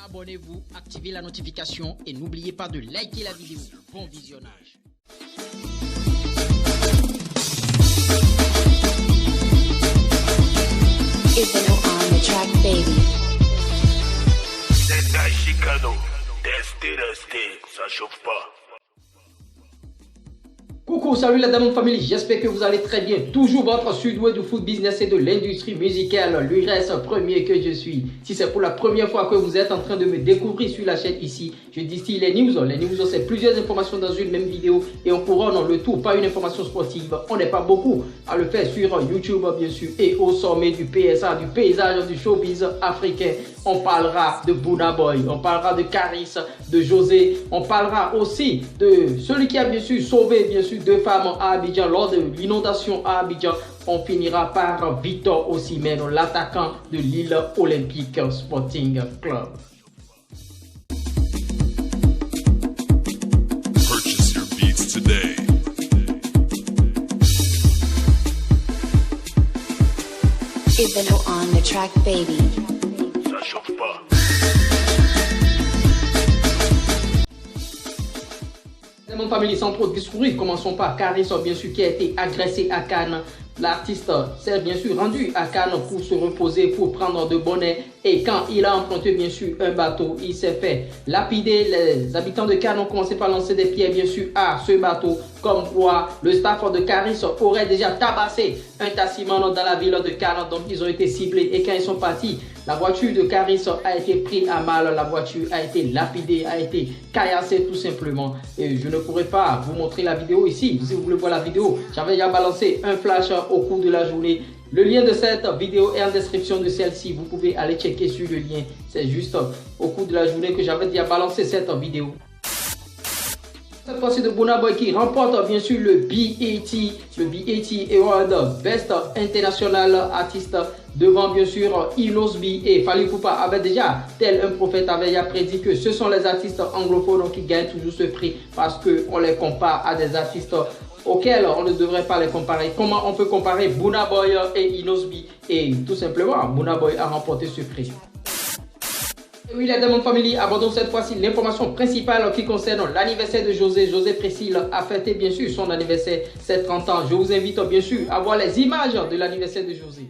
Abonnez-vous, activez la notification et n'oubliez pas de liker la vidéo. Bon visionnage. Ibeno on the track, baby. C'est un chicano, testé, ça chauffe pas. Coucou, salut la Diamond Family, j'espère que vous allez très bien. Toujours votre sud-ouest du foot business et de l'industrie musicale, l'URS premier que je suis. Si c'est pour la première fois que vous êtes en train de me découvrir sur la chaîne ici, je distille les news. Les news, c'est plusieurs informations dans une même vidéo et on couronne le tout, pas une information sportive. On n'est pas beaucoup à le faire sur YouTube, bien sûr, et au sommet du PSA, du paysage du showbiz africain. On parlera de Burna Boy, on parlera de Caris, de José, on parlera aussi de celui qui a bien sûr sauvé bien sûr deux femmes à Abidjan lors de l'inondation à Abidjan. On finira par Victor Osimhen, l'attaquant de l'île Olympique Sporting Club. Purchase your beats today. Ibeno on the track, baby. Ça chauffe pas. Mon famille, sans trop de discourir, commençons par Caris, bien sûr, qui a été agressé à Cannes. L'artiste s'est bien sûr rendu à Cannes pour se reposer, pour prendre de bonnet. Et quand il a emprunté bien sûr un bateau, il s'est fait lapider. Les habitants de Cannes ont commencé par lancer des pierres bien sûr à ce bateau. Comme quoi le staff de Caris aurait déjà tabassé un taximan dans la ville de Cannes. Donc ils ont été ciblés et quand ils sont partis, la voiture de Caris a été prise à mal. La voiture a été lapidée, a été caillassée tout simplement. Et je ne pourrais pas vous montrer la vidéo ici. Si vous voulez voir la vidéo, j'avais déjà balancé un flash au cours de la journée. Le lien de cette vidéo est en description de celle-ci. Vous pouvez aller checker sur le lien. C'est juste au cours de la journée que j'avais déjà balancé cette vidéo. Cette fois-ci de Burna Boy qui remporte bien sûr le BET Award Best International Artist devant bien sûr Inosbi et Fally Ipupa avait déjà, tel un prophète, avait déjà prédit que ce sont les artistes anglophones qui gagnent toujours ce prix parce qu'on les compare à des artistes auxquels on ne devrait pas les comparer. Comment on peut comparer Burna Boy et Inosbi? Et tout simplement, Burna Boy a remporté ce prix. Et oui, la Diamond Family, abordons cette fois-ci l'information principale qui concerne l'anniversaire de José. José Précile a fêté bien sûr son anniversaire, c'est 30 ans. Je vous invite bien sûr à voir les images de l'anniversaire de José.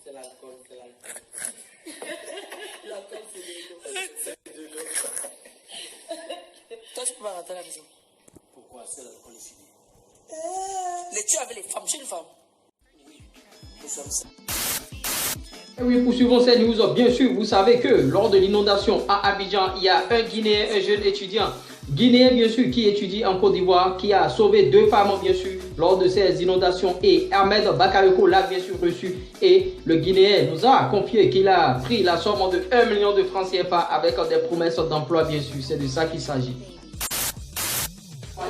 C'est l'alcool, l'alcool, c'est de l'eau. Toi, tu peux pas rentrer à la maison. Pourquoi? C'est l'alcool ici. Les tueurs avec les femmes, chez une femme. Oui, nous sommes ça. Et oui, poursuivons ces news. Bien sûr, vous savez que lors de l'inondation à Abidjan, il y a un Guinéen, un jeune étudiant guinéen, bien sûr, qui étudie en Côte d'Ivoire, qui a sauvé deux femmes, bien sûr, lors de ces inondations. Et Ahmed Bakareko l'a bien sûr reçu. Et le Guinéen nous a confié qu'il a pris la somme de 1 million de francs CFA avec des promesses d'emploi, bien sûr. C'est de ça qu'il s'agit.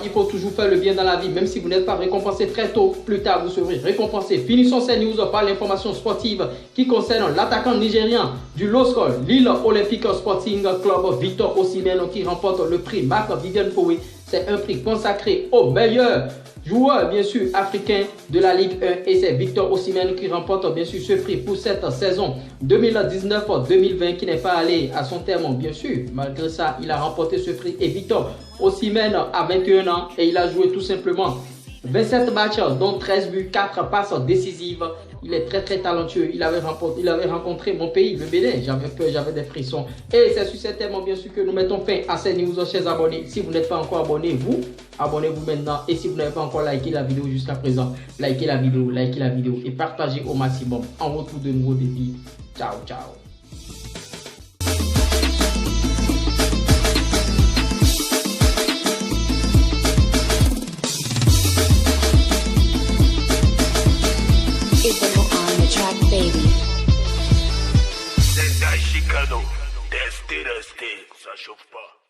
Il faut toujours faire le bien dans la vie, même si vous n'êtes pas récompensé très tôt, plus tard vous serez récompensé. Finissons ces news par l'information sportive qui concerne l'attaquant nigérien du LOSC, l'île Olympique Sporting Club, Victor Osimhen, qui remporte le prix Marc Vivian Foé. C'est un prix consacré aux meilleurs joueurs, bien sûr, africains de la Ligue 1. Et c'est Victor Osimhen qui remporte, bien sûr, ce prix pour cette saison 2019-2020 qui n'est pas allé à son terme, bien sûr. Malgré ça, il a remporté ce prix. Et Victor Osimhen a 21 ans et il a joué tout simplement 27 matchs, dont 13 buts, 4 passes décisives. Il est très très talentueux. Il avait rencontré mon pays, le Bénin. J'avais peur, j'avais des frissons. Et c'est sur ces thèmes, bien sûr, que nous mettons fin à ces news, chers abonnés. Si vous n'êtes pas encore abonné, abonnez-vous maintenant. Et si vous n'avez pas encore liké la vidéo jusqu'à présent, likez la vidéo et partagez au maximum. En retour de nouveaux défis. Ciao, ciao. Idelo on the track, baby. C'est un chicano. Testé, ça chauffe pas.